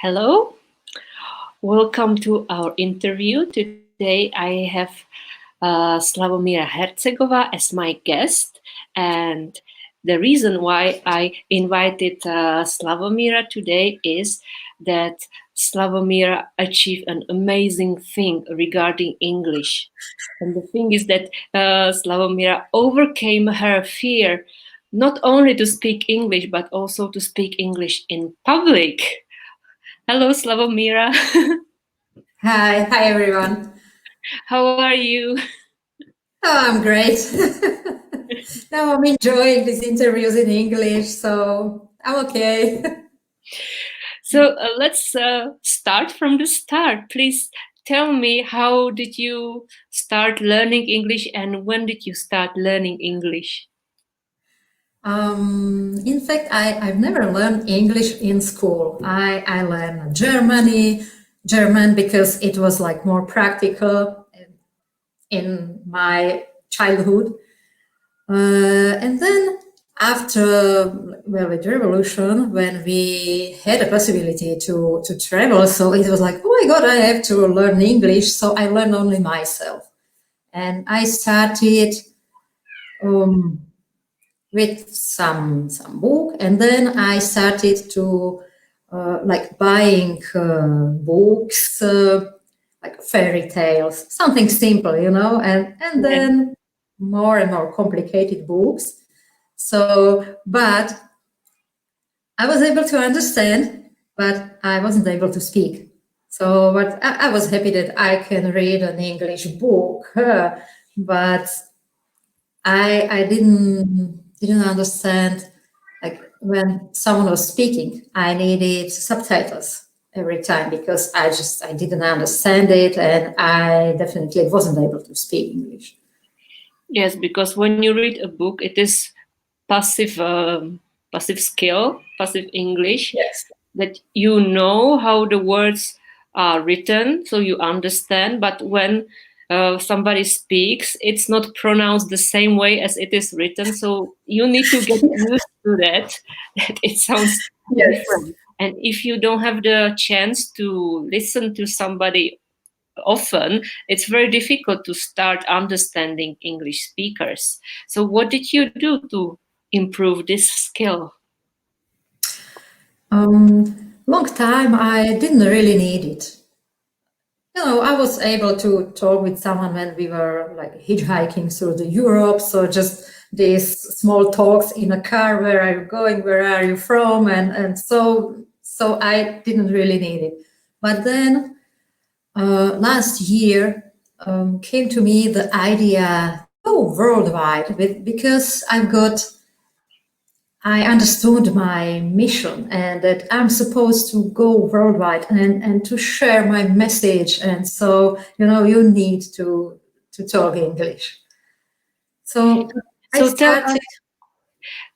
Hello, welcome to our interview. Today I have Slavomira Harcegová as my guest, and the reason why I invited Slavomira today is that Slavomira achieved an amazing thing regarding English. And the thing is that Slavomira overcame her fear not only to speak English, but also to speak English in public. Hello, Slavomira. Hi everyone. How are you? Oh, I'm great. Now I'm enjoying these interviews in English, so I'm okay. So let's start from the start. Please tell me, how did you start learning English and when did you start learning English? In fact, I've never learned English in school. I learned German because it was like more practical in my childhood. And then after, with the revolution, when we had a possibility to travel, so it was like, oh my God, I have to learn English. So I learned only myself. And I started with some book, and then I started to like buying books, like fairy tales, something simple, and then more and more complicated books. So, but I was able to understand, but I wasn't able to speak. So, but I was happy that I can read an English book, but I didn't understand, like when someone was speaking, I needed subtitles every time because I didn't understand it, and I definitely wasn't able to speak English. Yes, because when you read a book, it is passive, passive skill, passive English. Yes. That you know how the words are written, so you understand. But when somebody speaks, it's not pronounced the same way as it is written. So you need to get used to that. That it sounds Yes. different. And if you don't have the chance to listen to somebody often, it's very difficult to start understanding English speakers. So what did you do to improve this skill? Long time I didn't really need it. I was able to talk with someone when we were like hitchhiking through the Europe. So just these small talks in a car, where are you going? Where are you from? And so I didn't really need it. But then last year came to me the idea to go worldwide because I understood my mission, and that I'm supposed to go worldwide and to share my message. And so, you need to talk English. So I So started.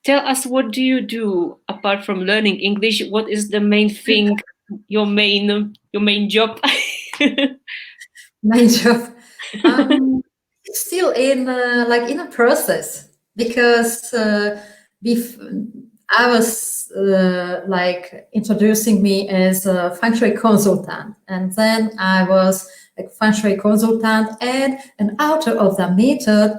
tell us, what do you do apart from learning English? What is the main thing, your main job? My job. It's still in in a process because I was like introducing me as a feng shui consultant, and then I was like feng shui consultant and an author of the method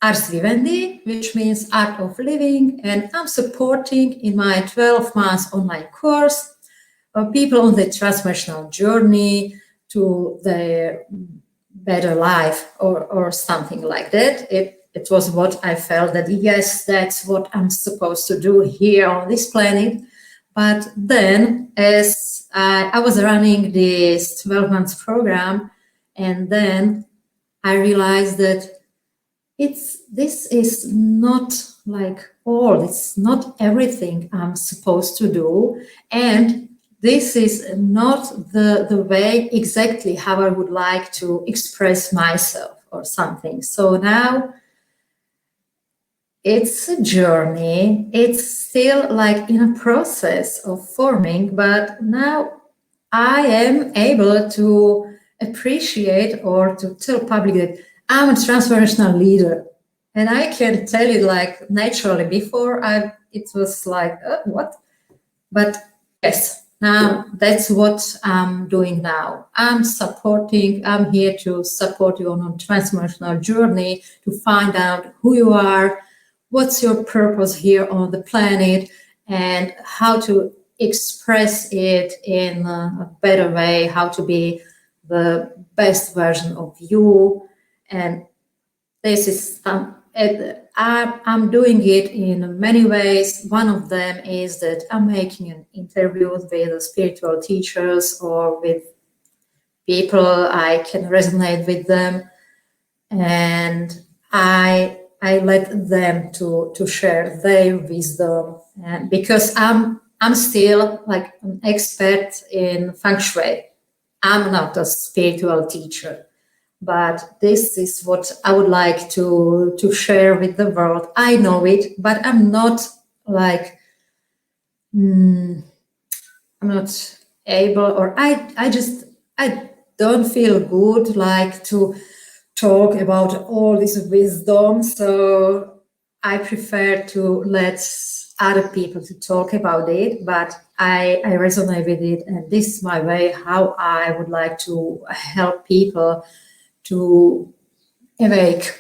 Ars Vivendi, which means art of living, and I'm supporting in my 12 months online course people on the transformational journey to their better life, or something like that. It was what I felt that, yes, that's what I'm supposed to do here on this planet. But then, as I was running this 12 months program, and then I realized that this is not like all, it's not everything I'm supposed to do, and this is not the way exactly how I would like to express myself or something. So now it's a journey. It's still like in a process of forming, but now I am able to appreciate or to tell public that I'm a transformational leader. And I can tell it like naturally. Before it was like, what? But Yes, now that's what I'm doing now. I'm here to support you on a transformational journey to find out who you are, what's your purpose here on the planet, and how to express it in a better way, how to be the best version of you. And this is I'm doing it in many ways. One of them is that I'm making an interviews with spiritual teachers or with people I can resonate with them, and I let them to share their wisdom, and because I'm still like an expert in feng shui. I'm not a spiritual teacher, but this is what I would like to share with the world. I know it, but I'm not like I'm not able, or I don't feel good like to talk about all this wisdom. So I prefer to let other people to talk about it, but I resonate with it, and this is my way how I would like to help people to awake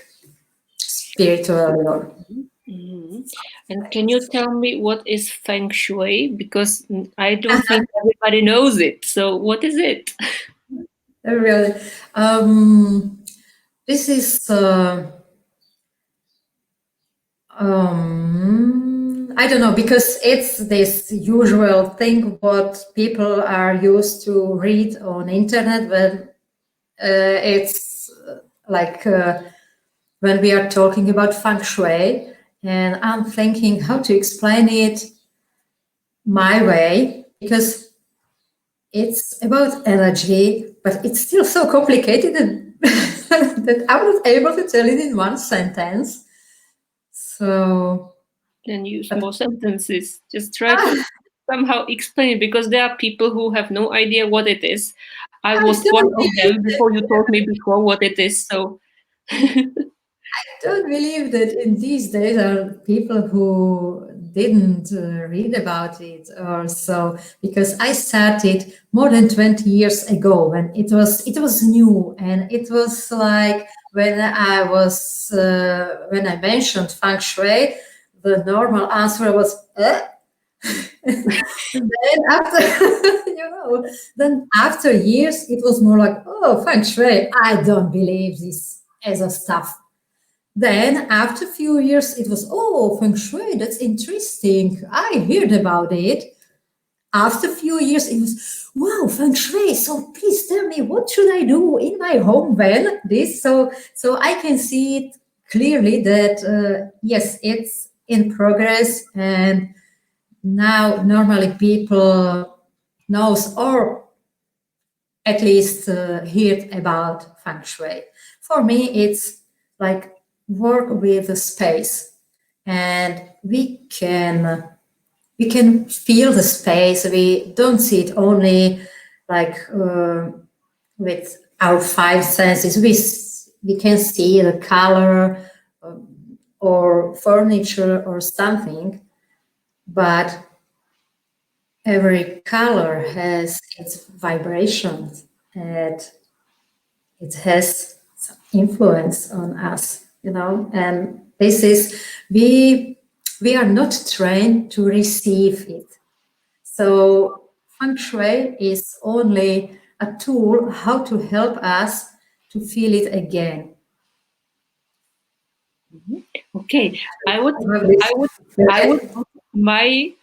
spiritually. Mm-hmm. And can you tell me what is feng shui? Because I don't think everybody knows it. So what is it? Really, this is I don't know, because it's this usual thing what people are used to read on internet when it's like when we are talking about feng shui, and I'm thinking how to explain it my way, because it's about energy, but it's still so complicated that I'm not able to tell it in one sentence. So Then use more sentences. Just try to somehow explain it, because there are people who have no idea what it is. I I was one don't of them believe before you told me before what it is. So don't believe that in these days are people who didn't read about it or so, because I started more than 20 years ago when it was new, and it was like when I mentioned feng shui, the normal answer was and then after then after years it was more like, oh, feng shui, I don't believe this as a stuff. Then after a few years, it was, oh, feng shui, that's interesting. I heard about it. After a few years, it was, wow, feng shui. So please tell me, what should I do in my home when this? So I can see it clearly that yes, it's in progress, and now normally people knows or at least heard about feng shui. For me, it's like work with the space, and we can feel the space. We don't see it only like with our five senses. We can see the color or furniture or something, but every color has its vibrations, and it has some influence on us, and this is we are not trained to receive it. So feng shui is only a tool how to help us to feel it again. okay, I would, I would, I would. My,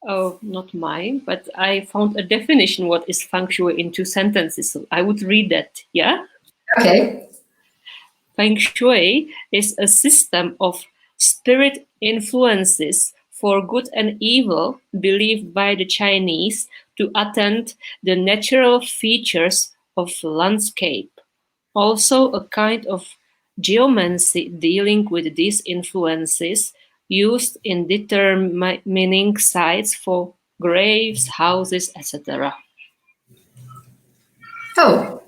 not mine, but I found a definition what is feng shui in 2 sentences. So I would read that. Yeah. Okay. Feng Shui is a system of spirit influences for good and evil believed by the Chinese to attend the natural features of landscape. Also a kind of geomancy dealing with these influences used in determining sites for graves, houses, etc. Oh,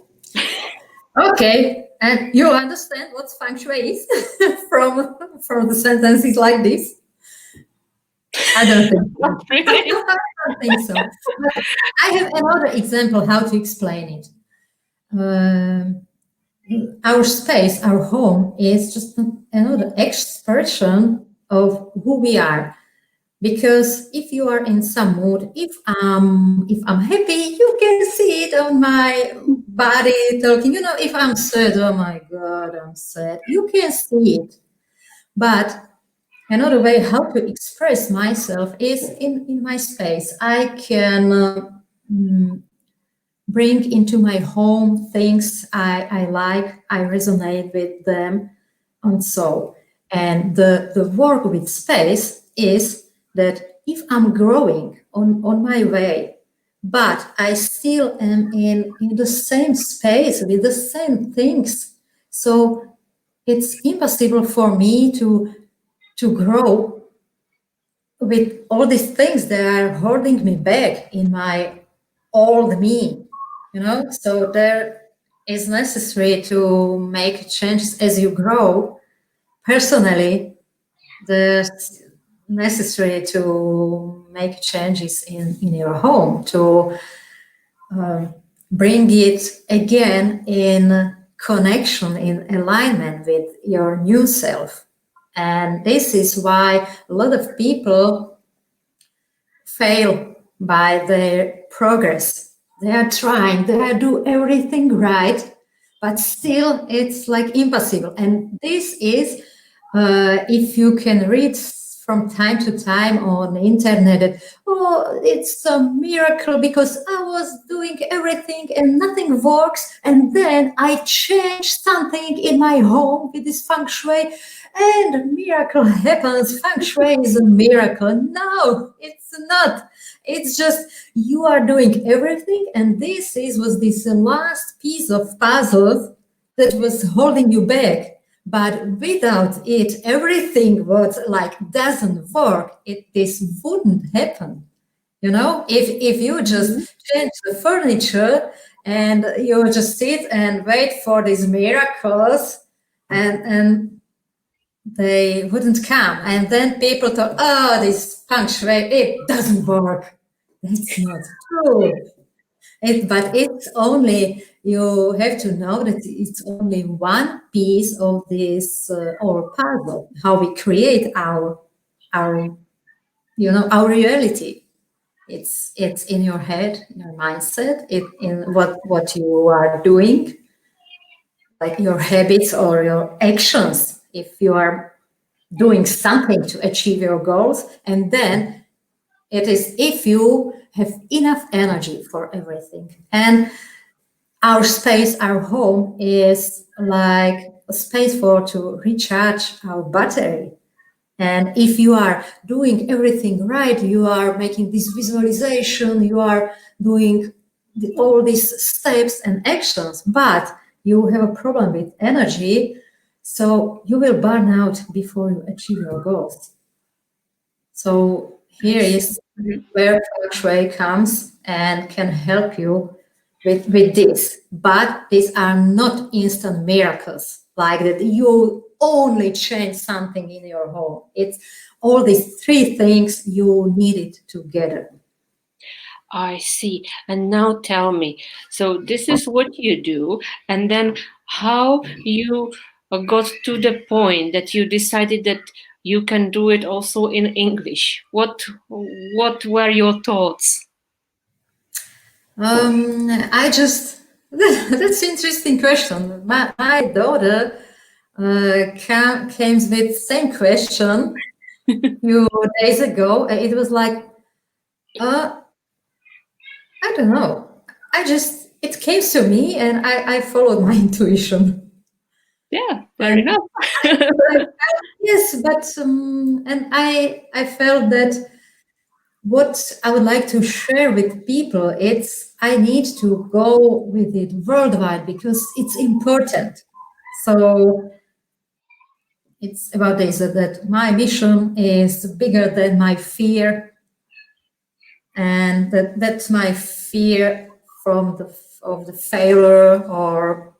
okay. And you understand what feng shui is from the sentences like this? I don't think. Not really. don't think so. But I have another example how to explain it. Um, our space, our home, is just another expression of who we are. Because if you are in some mood, if I'm happy, you can see it on my body talking. If I'm sad, oh my God, I'm sad. You can see it. But another way how to express myself is in my space. I can mm, bring into my home things I like, I resonate with them, and so. And the work with space is that if I'm growing on my way, but I still am in the same space with the same things, so it's impossible for me to grow with all these things that are holding me back in my old me, so there is necessary to make changes as you grow personally. There's necessary to make changes in your home to bring it again in connection, in alignment with your new self. And this is why a lot of people fail by their progress. They are trying, they are do everything right, but still it's like impossible. And this is, if you can read from time to time on the internet that, oh, it's a miracle because I was doing everything and nothing works, and then I changed something in my home with this feng shui and a miracle happens. Feng shui is a miracle. No, it's not. It's just you are doing everything, and was this last piece of puzzle that was holding you back. But without it, everything was like doesn't work. This wouldn't happen. If you just change the furniture and you just sit and wait for these miracles, and they wouldn't come. And then people thought, oh, this feng shui, it doesn't work. That's not true. But it's only, you have to know that it's only one piece of this or puzzle, how we create our reality. It's in your head, in your mindset, in what you are doing, like your habits or your actions. If you are doing something to achieve your goals, and then it is if you have enough energy for everything. And our space, our home is like a space for to recharge our battery. And if you are doing everything right, you are making this visualization, you are doing all these steps and actions, but you have a problem with energy, so you will burn out before you achieve your goals. So here is where feng shui comes and can help you with this. But these are not instant miracles, like that you only change something in your home. It's all these three things you need it together. I see. And now tell me, so this is what you do, and then how you got to the point that you decided that you can do it also in English. What were your thoughts? I just that's an interesting question. My daughter came with same question a few days ago. It was like, I don't know. It came to me and I followed my intuition. Yeah, fair And enough. yes, but and I felt that what I would like to share with people, it's I need to go with it worldwide because it's important. So it's about this that my mission is bigger than my fear, and that's my fear from the failure or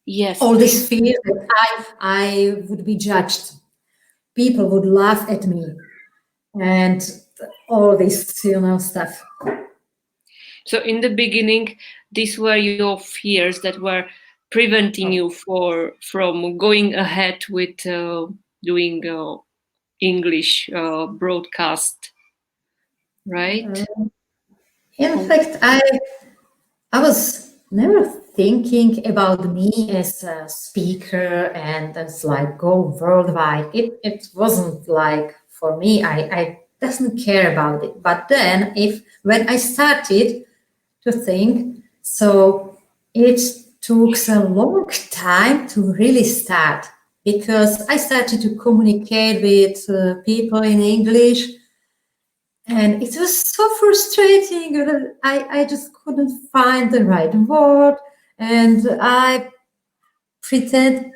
Yes. all this fear that I would be judged, people would laugh at me, and all this, stuff. So in the beginning, these were your fears that were preventing you from going ahead with doing English broadcast, right? In fact, I was never thinking about me as a speaker and as like go worldwide. It wasn't like for me. I doesn't care about it. But then if when I started to think, so it took a long time to really start because I started to communicate with people in English, and it was so frustrating. I just couldn't find the right word, and I pretend,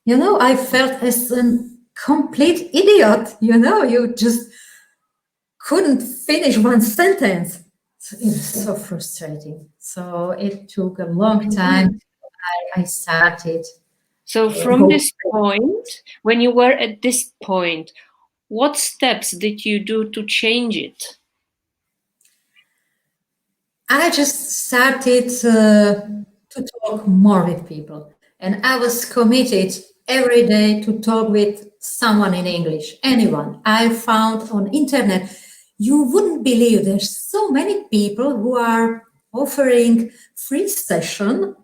I felt as a complete idiot. You just couldn't finish one sentence. So it was so frustrating. So it took a long time. I started. So from this point, when you were at this point, what steps did you do to change it? I just started to talk more with people, and I was committed every day to talk with someone in English, anyone. I found on internet, you wouldn't believe there's so many people who are offering free session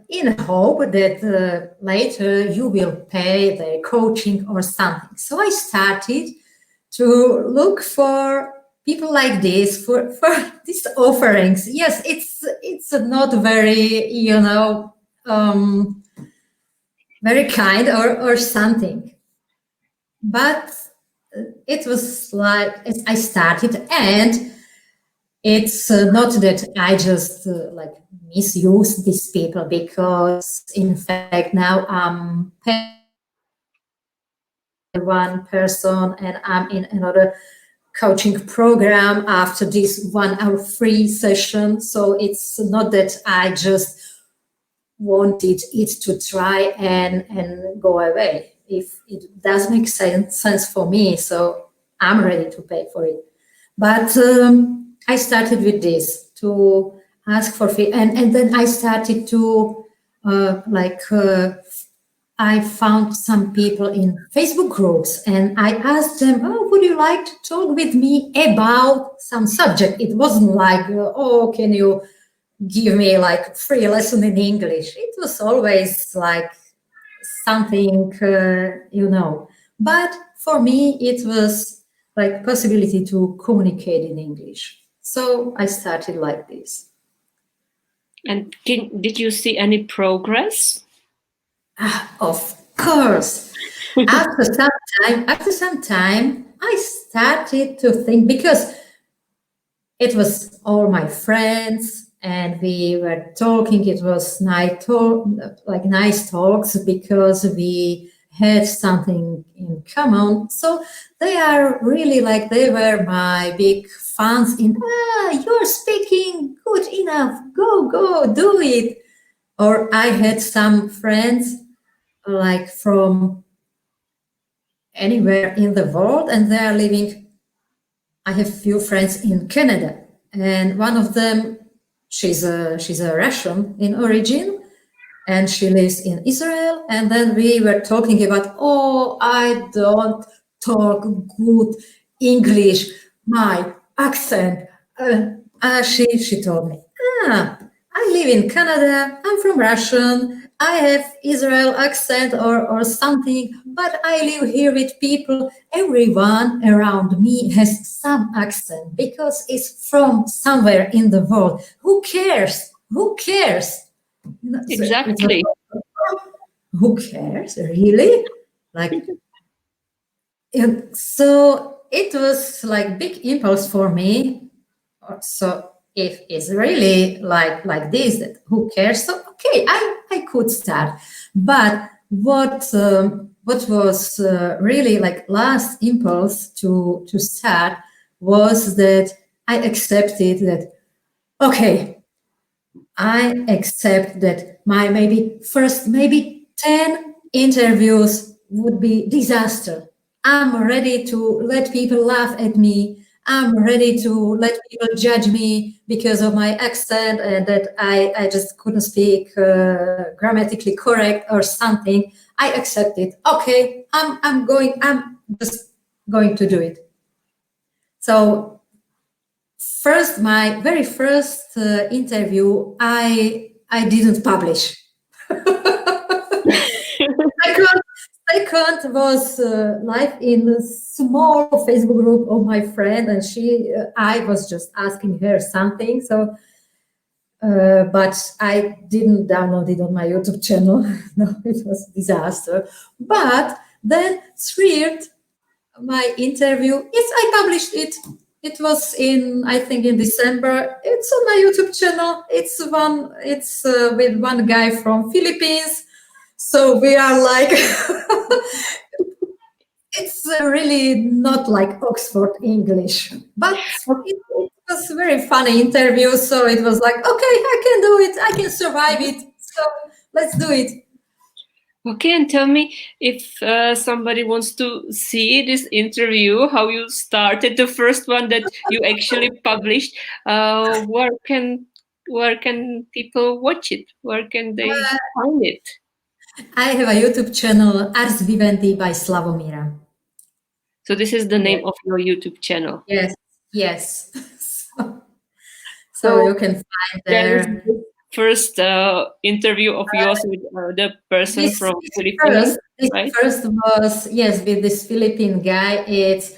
in hope that later you will pay the coaching or something. So I started to look for people like this for these offerings. Yes, it's not very very kind or something, but it was like I started, and it's not that I just like misuse these people, because in fact now I'm one person and I'm in another coaching program after this 1 hour free session. So it's not that I just wanted it to try and go away. If it does make sense for me, so I'm ready to pay for it. But I started with this to ask for fee, and then I started to I found some people in Facebook groups, and I asked them, "Oh, would you like to talk with me about some subject?" It wasn't like, "Oh, can you give me like free lesson in English?" It was always like something, But for me, it was like possibility to communicate in English. So I started like this. And did you see any progress? Of course. After some time, I started to think, because it was all my friends and we were talking. It was nice talks, because we had something in common. So they are really like, they were my big fans in, you're speaking good enough, go do it. Or I had some friends like from anywhere in the world, and they are living. I have few friends in Canada, and one of them, she's a Russian in origin, and she lives in Israel. And then we were talking about, oh, I don't talk good English, my accent. She told me, I live in Canada, I'm from Russian, I have Israel accent or something, but I live here with people. Everyone around me has some accent because it's from somewhere in the world. Who cares? Who cares? Exactly. Who cares? Really? Like, and so it was like big impulse for me. So if it's really like this, that who cares? So okay, I could start. But what was really like last impulse to start was that I accepted that, okay, I accept that my maybe 10 interviews would be disaster. I'm ready to let people laugh at me. I'm ready to let people judge me because of my accent and that I just couldn't speak grammatically correct or something. I accept it. Okay, I'm just going to do it. So first, my very first interview, I didn't publish. Second, second was live in a small Facebook group of my friend, and I was just asking her something. So, but I didn't download it on my YouTube channel. No, it was a disaster. But then third, my interview, yes, I published it. It was I think in December. It's on my YouTube channel. It's with one guy from Philippines. So we are like, it's really not like Oxford English, but it was a very funny interview. So it was like, okay, I can do it. I can survive it. So let's do it. Okay, and tell me if somebody wants to see this interview, how you started the first one that you actually published. Where can people watch it? Where can they find it? I have a YouTube channel, Ars Vivendi by Slavomira. So this is the Yes, name of your YouTube channel. yes, yes. So So you can find there is there. the first interview of yours with the person from Philippines, This right? first was, yes, with this Philippine guy. It's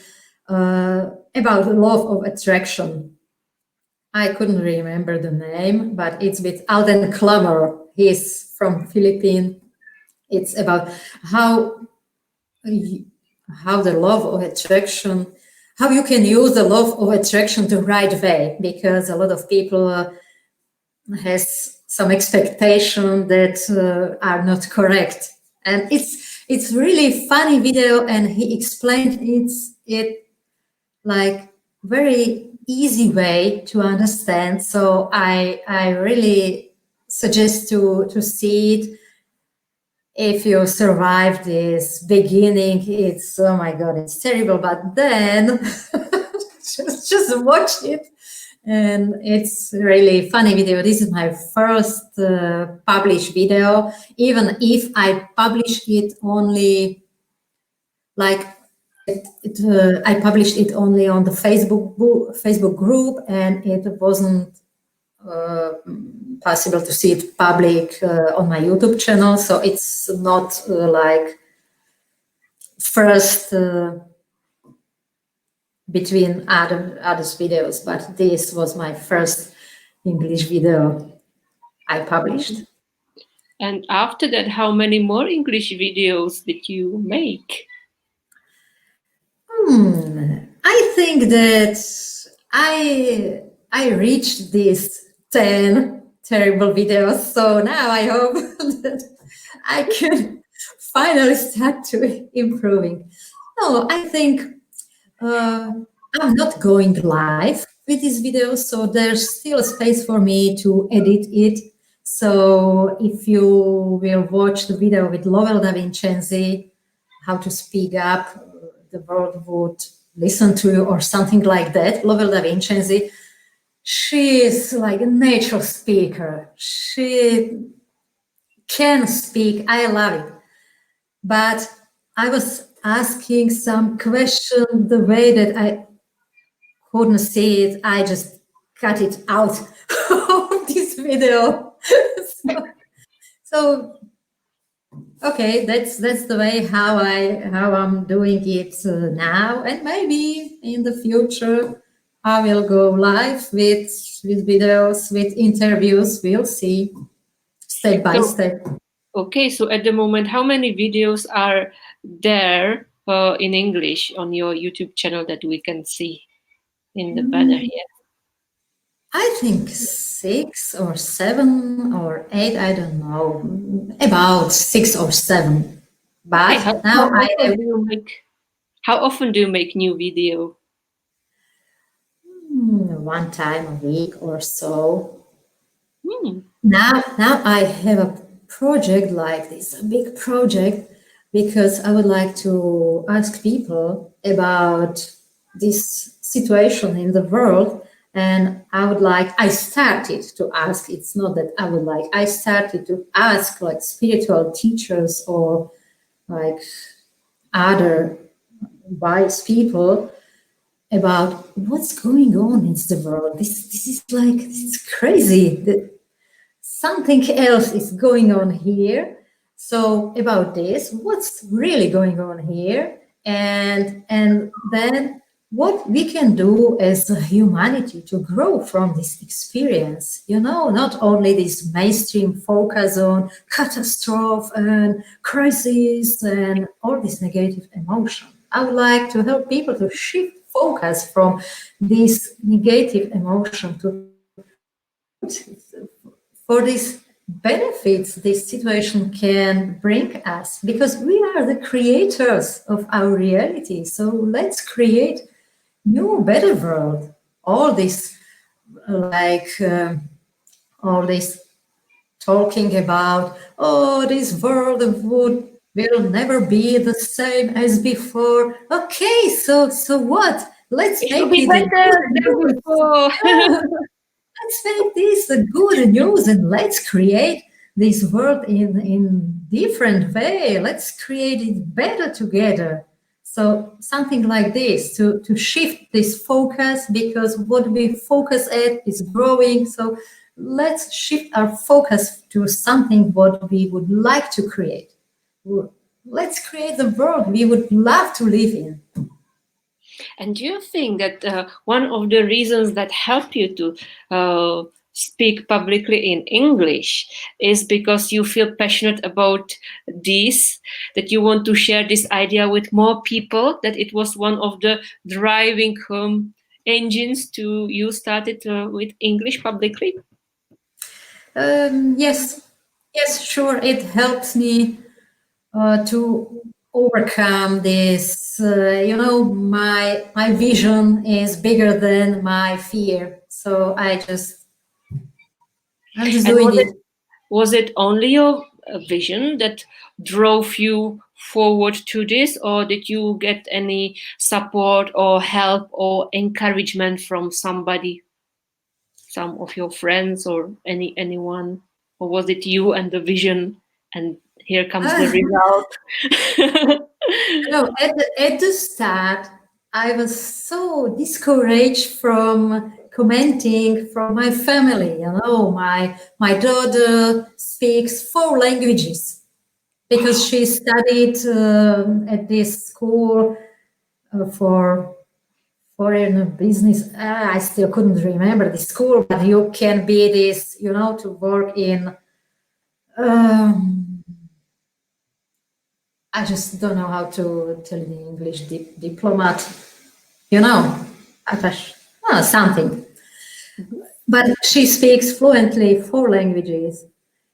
about love of attraction. I couldn't remember the name, but it's with Alden Klammer. He's from Philippines. It's about how how the love of attraction, how you can use the love of attraction the right way, because a lot of people has some expectation that are not correct, and it's really funny video, and he explained it like very easy way to understand. So I really suggest to see it. If you survive this beginning, it's, oh my god, it's terrible, but then just watch it, and it's really funny video. This is my first published video, even if I published it only like I published it only on the Facebook group, and it wasn't possible to see it public on my YouTube channel. So it's not like first between others videos, but this was my first English video I published. And after that, how many more English videos did you make? I think that I reached these 10 terrible videos. So now I hope that I can finally start to improving. No, I think I'm not going live with these videos, so there's still space for me to edit it. So if you will watch the video with Lovell Da Vincenzi, how to speak up, the world would listen to you or something like that. Lovell Da Vincenzi, she is like a natural speaker. She can speak. I love it. But I was asking some question the way that I couldn't see it. I just cut it out of this video. so okay, that's the way how I'm doing it now, and maybe in the future I will go live with videos, with interviews. We'll see, step by step. Okay, so at the moment, how many videos are there in English on your YouTube channel that we can see in the banner here? I think 6 or 7 or 8. I don't know, about 6 or 7. But Okay, now I have how often do you make new video? one time a week or so. Hmm. Now I have a project like this, a big project, because I would like to ask people about this situation in the world. And I started to ask, it's not that I started to ask like spiritual teachers or like other wise people about what's going on in the world. This is like, it's crazy. Something else is going on here. So about this, what's really going on here, and then what we can do as a humanity to grow from this experience. Not only this mainstream focus on catastrophe and crisis and all this negative emotion. I would like to help people to shift focus from this negative emotion to for these benefits this situation can bring us, because we are the creators of our reality. So let's create new, better world. All this, all this talking about, oh, this world will never be the same as before. Okay, so what? Let's It'll make be it a better good than news. before. Let's make this a good news and let's create this world in different way. Let's create it better together. So something like this to shift this focus, because what we focus at is growing. So let's shift our focus to something what we would like to create. Let's create the world we would love to live in. And do you think that one of the reasons that help you to speak publicly in English is because you feel passionate about this, that you want to share this idea with more people, that it was one of the driving engines to you started with English publicly? Yes, sure. It helps me to overcome this. My vision is bigger than my fear. So I'm just And doing it. was it only your vision that drove you forward to this, or did you get any support or help or encouragement from somebody, some of your friends or anyone, or was it you and the vision, and here comes the result? At the start, I was so discouraged from commenting from my family. My daughter speaks 4 languages because she studied at this school for foreign business. I still couldn't remember the school, but you can be this, to work in. I just don't know how to tell it in English. Diplomat, something. But she speaks fluently 4 languages,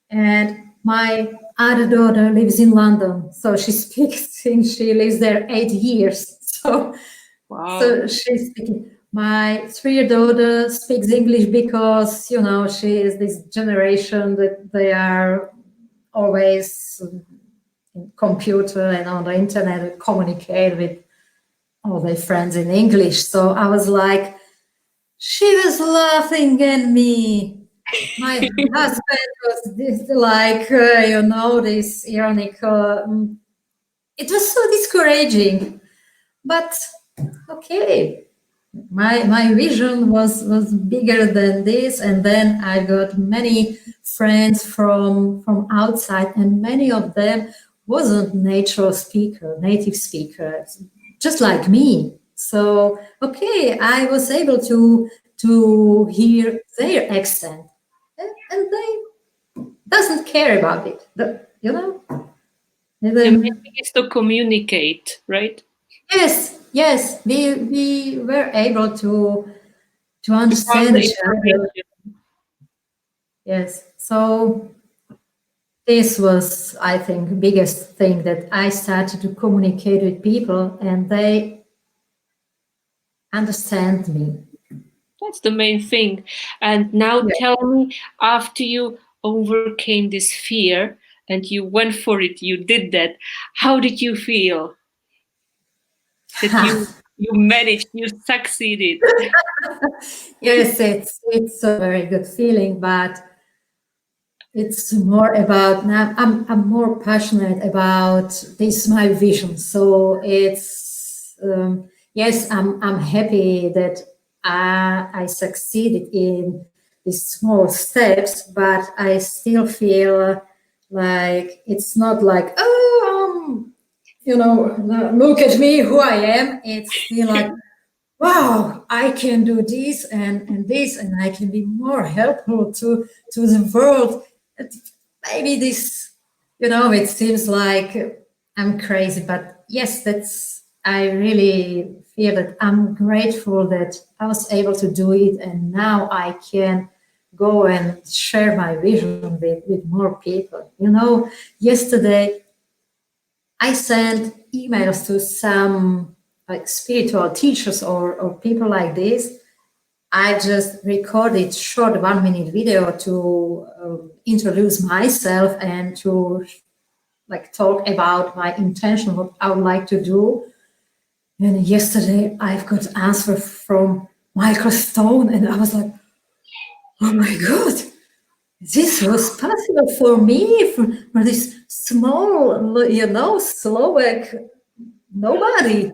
and my other daughter lives in London, so she speaks. She lives there 8 years, so. Wow. So she's speaking. My 3 daughter speaks English because, she is this generation that they are always in computer and on the internet communicate with all their friends in English. So I was like, she was laughing at me. My husband was this, this ironical. It was so discouraging, but okay. My vision was bigger than this, and then I got many friends from outside, and many of them wasn't native speakers, just like me. So okay, I was able to hear their accent, and they doesn't care about it. And The then, main thing is to communicate, right? yes, we were able to Pass understand the each other. information. Yes. So this was, I think, biggest thing that I started to communicate with people and they understand me. That's the main thing. And now Yeah. tell me, after you overcame this fear and you went for it, you did that, how did you feel? That you You managed, you succeeded. Yes, it's a very good feeling, but it's more about now. I'm more passionate about this my vision. So it's yes, I'm happy that I succeeded in these small steps, but I still feel like it's not like look at me who I am. It's still like wow, I can do this and this, and I can be more helpful to the world. Maybe this, it seems like I'm crazy, but yes, I really feel that I'm grateful that I was able to do it, and now I can go and share my vision with more people. Yesterday I sent emails to some like spiritual teachers or people like this. I just recorded short 1 minute video to introduce myself and to like talk about my intention, what I would like to do. And yesterday I've got answer from Michael Stone, and I was like, oh my god, this was possible for me, for this small, Slovak nobody.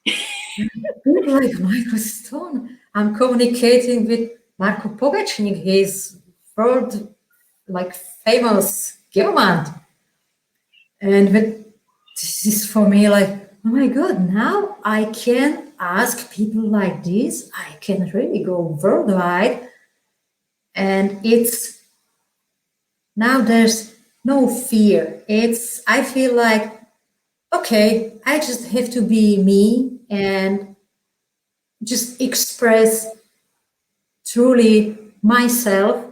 People like Michael Stone. I'm communicating with Marko Pogachnik. He's world like famous geomant. And this is for me like, oh my god, now I can ask people like this. I can really go worldwide. And it's now there's no fear. I feel like, okay, I just have to be me and just express truly myself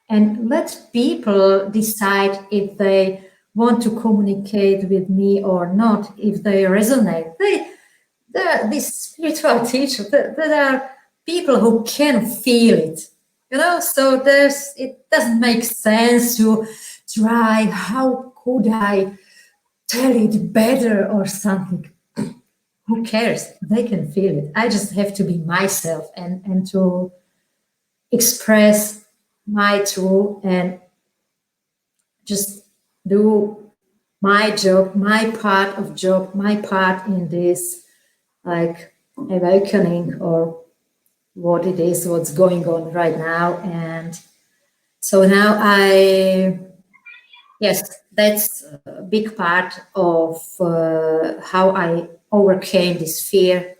and let people decide if they want to communicate with me or not, if they resonate. These spiritual teachers, there are people who can feel it, so it doesn't make sense to try, how could I tell it better or something. Who cares? They can feel it. I just have to be myself and to express my truth and just do my job, my part in this like awakening or what it is, what's going on right now. And so now yes, that's a big part of how I overcame this fear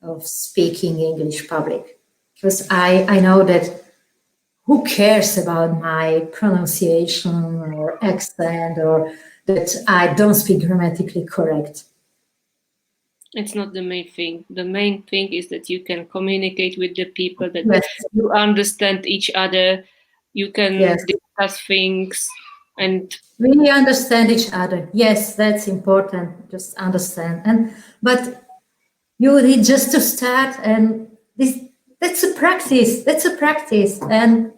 of speaking English public. Because I know that who cares about my pronunciation or accent or that I don't speak grammatically correct? It's not the main thing. The main thing is that you can communicate with the people, that Yes, you understand each other, you can yes. discuss things, and We understand each other. Yes, that's important. Just understand. But you need just to start, and that's a practice. That's a practice. And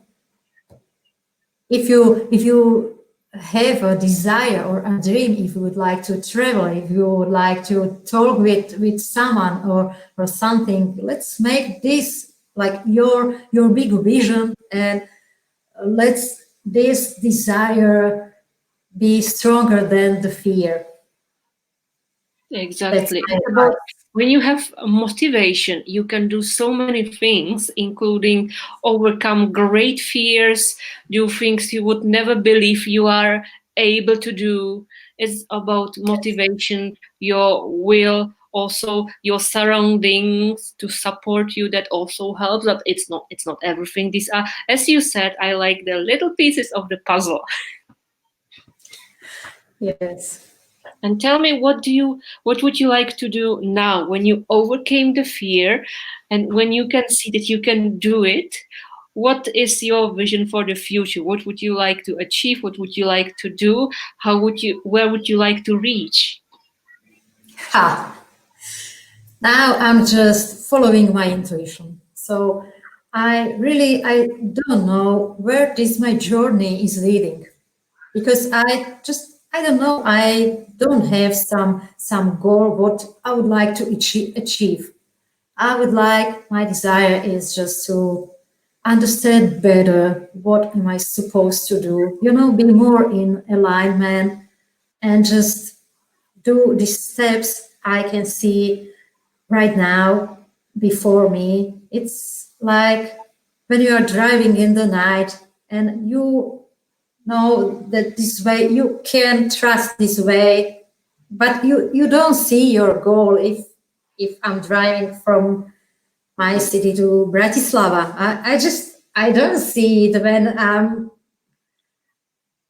if you have a desire or a dream, if you would like to travel, if you would like to talk with someone or something, let's make this like your big vision, and let's this desire be stronger than the fear. That's exactly. my It's about advice. when you have motivation, you can do so many things, including overcome great fears, do things you would never believe you are able to do. It's about motivation, your will, also your surroundings to support you. That also helps. But it's not everything. These are, as you said, I like the little pieces of the puzzle. Yes. And tell me, what would you like to do now when you overcame the fear and when you can see that you can do it? What is your vision for the future? What would you like to achieve? What would you like to do? Where would you like to reach? Ha. Now I'm just following my intuition. So I don't know where this my journey is leading, because I don't know, I don't have some goal what I would like to achieve. my desire is just to understand better what am I supposed to do, be more in alignment and just do the steps I can see right now before me. It's like when you are driving in the night and you know that this way you can trust this way, but you don't see your goal if I'm driving from my city to Bratislava. I don't see it when I'm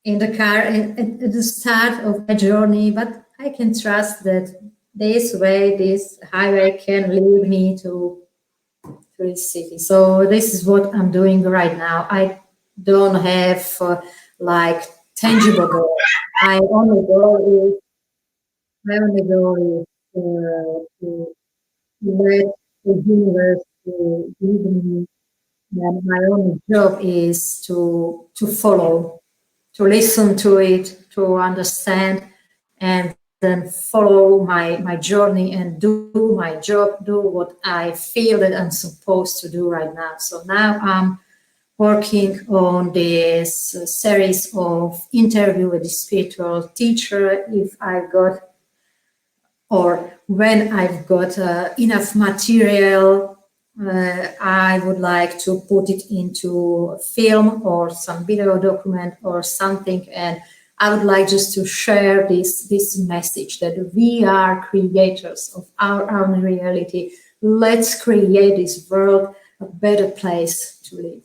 in the car at the start of my journey, but I can trust that this way, this highway can lead me to this city. So this is what I'm doing right now. I don't have like tangible goals. My only goal is my only goal is to let the universe to lead me. And my only job is to follow, to listen to it, to understand, and then follow my journey and do my job, do what I feel that I'm supposed to do right now. So now I'm working on this series of interview with the spiritual teacher. If I got or when I've got enough material, I would like to put it into a film or some video document or something. And I would like just to share this message that we are creators of our own reality. Let's create this world a better place to live.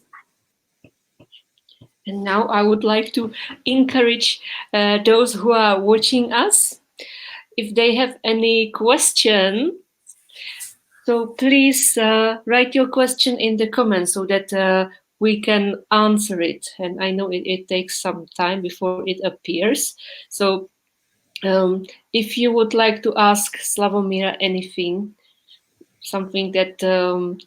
And now I would like to encourage those who are watching us, if they have any question, so please write your question in the comments so that we can answer it. And I know it takes some time before it appears. So if you would like to ask Slavomira anything, something that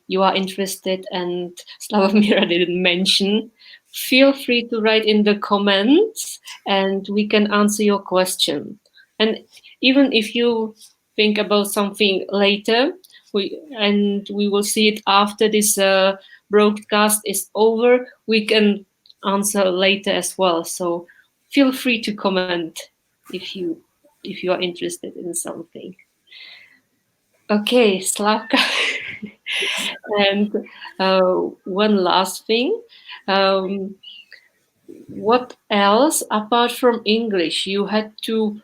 you are interested and Slavomira didn't mention, feel free to write in the comments and we can answer your question. And even if you think about something later, we will see it after this broadcast is over, we can answer later as well. So feel free to comment if you are interested in something. Okay, Slavka. And one last thing. What else apart from English you had to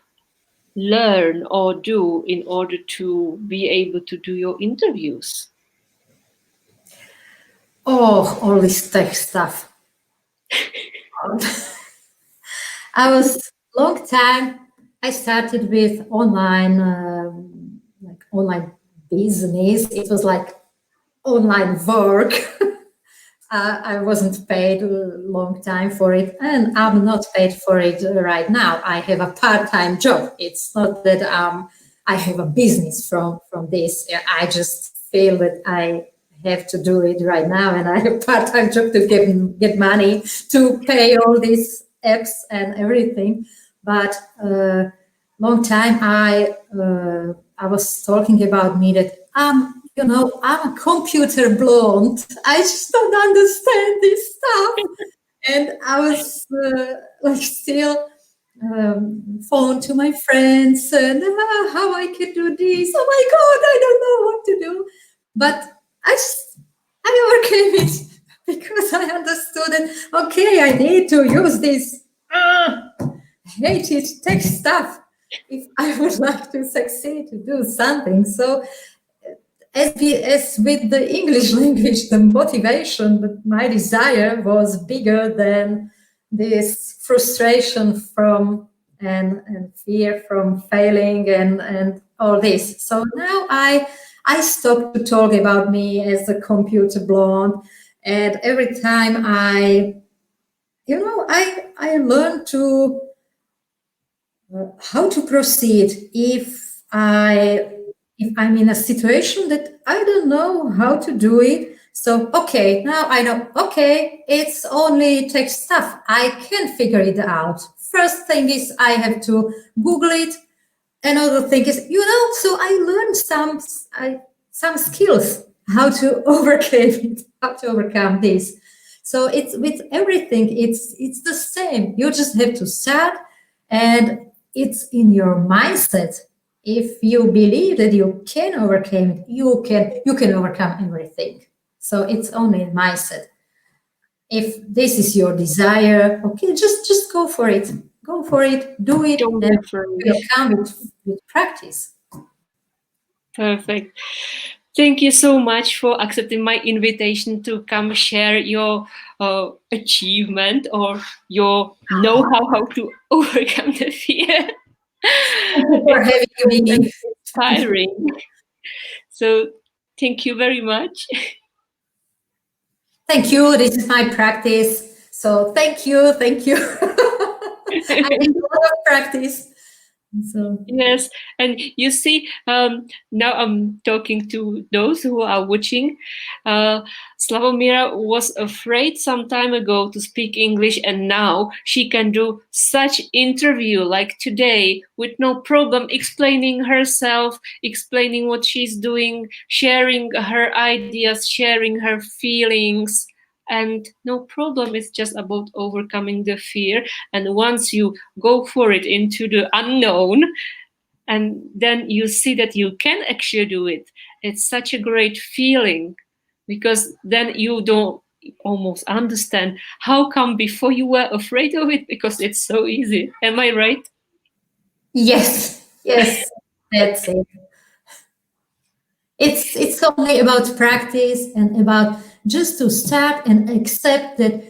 learn or do in order to be able to do your interviews? Oh, all this tech stuff. I was long time. I started with online business. It was like online work. I wasn't paid a long time for it, and I'm not paid for it right now. I have a part-time job. It's not that I have a business from this. I just feel that I have to do it right now, and I have a part-time job to get money to pay all these apps and everything. But long time I was talking about me that I'm a computer blonde. I just don't understand this stuff. And I was still phone to my friends and how I can do this. Oh my God, I don't know what to do. But I overcame it because I understood that, okay, I need to use this hated tech stuff if I would like to succeed to do something. So as with the English language, the motivation, but my desire was bigger than this frustration from and fear from failing and all this. So now I stopped to talk about me as a computer blonde, and every time I learned to how to proceed if I'm in a situation that I don't know how to do it. So, okay, now I know, okay, it's only tech stuff. I can figure it out. First thing is I have to Google it. Another thing is, so I learned some skills how to overcome it, how to overcome this. So it's with everything, it's the same. You just have to start, and it's in your mindset. If you believe that you can overcome it, you can overcome everything. So it's only mindset. If this is your desire, okay, just go for it. Go for it, do it, Don't be and afraid. it will come with practice. Perfect. Thank you so much for accepting my invitation to come share your achievement or your know-how how to overcome the fear. Thank you for It's having very me. inspiring. So thank you very much. Thank you. This is my practice. So thank you. Thank you. I need a lot of practice. So Yes, and you see, now I'm talking to those who are watching. Uh, Slavomira was afraid some time ago to speak English, and now she can do such interview like today with no problem, explaining herself, explaining what she's doing, sharing her ideas, sharing her feelings. And no problem, it's just about overcoming the fear. And once you go for it into the unknown, and then you see that you can actually do it, it's such a great feeling, because then you don't almost understand how come before you were afraid of it, because it's so easy. Am I right? yes, yes, that's it. It's only about practice and about just to start and accept that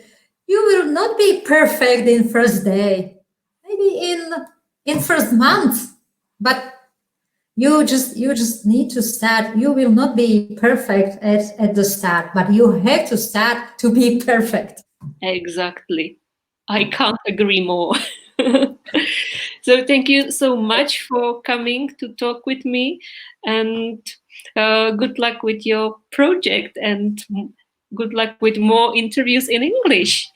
you will not be perfect in first day, maybe in first month, but you just need to start. You will not be perfect at the start, but you have to start to be perfect. Exactly. I can't agree more. So thank you so much for coming to talk with me, and good luck with your project, and good luck with more interviews in English.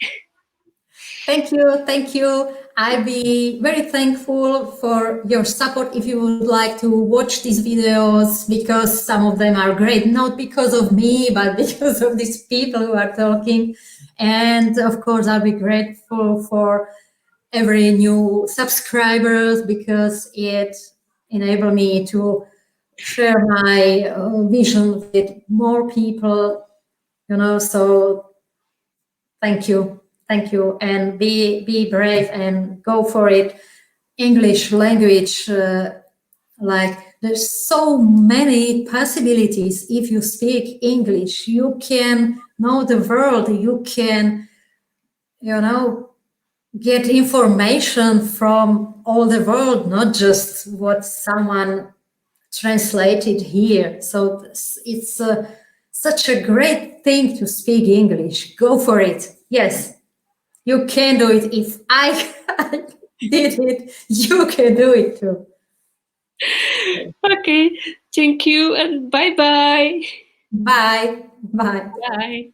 Thank you, thank you. I'll be very thankful for your support if you would like to watch these videos, because some of them are great, not because of me, but because of these people who are talking. And of course, I'll be grateful for every new subscribers, because it enabled me to share my vision with more people, so thank you, and be brave and go for it. English language, like there's so many possibilities. If you speak English, you can know the world, you can get information from all the world, not just what someone translated here. So it's such a great thing to speak English. Go for it. Yes, you can do it. If I did it, you can do it too. Okay, thank you, and bye bye. Bye. Bye. Bye.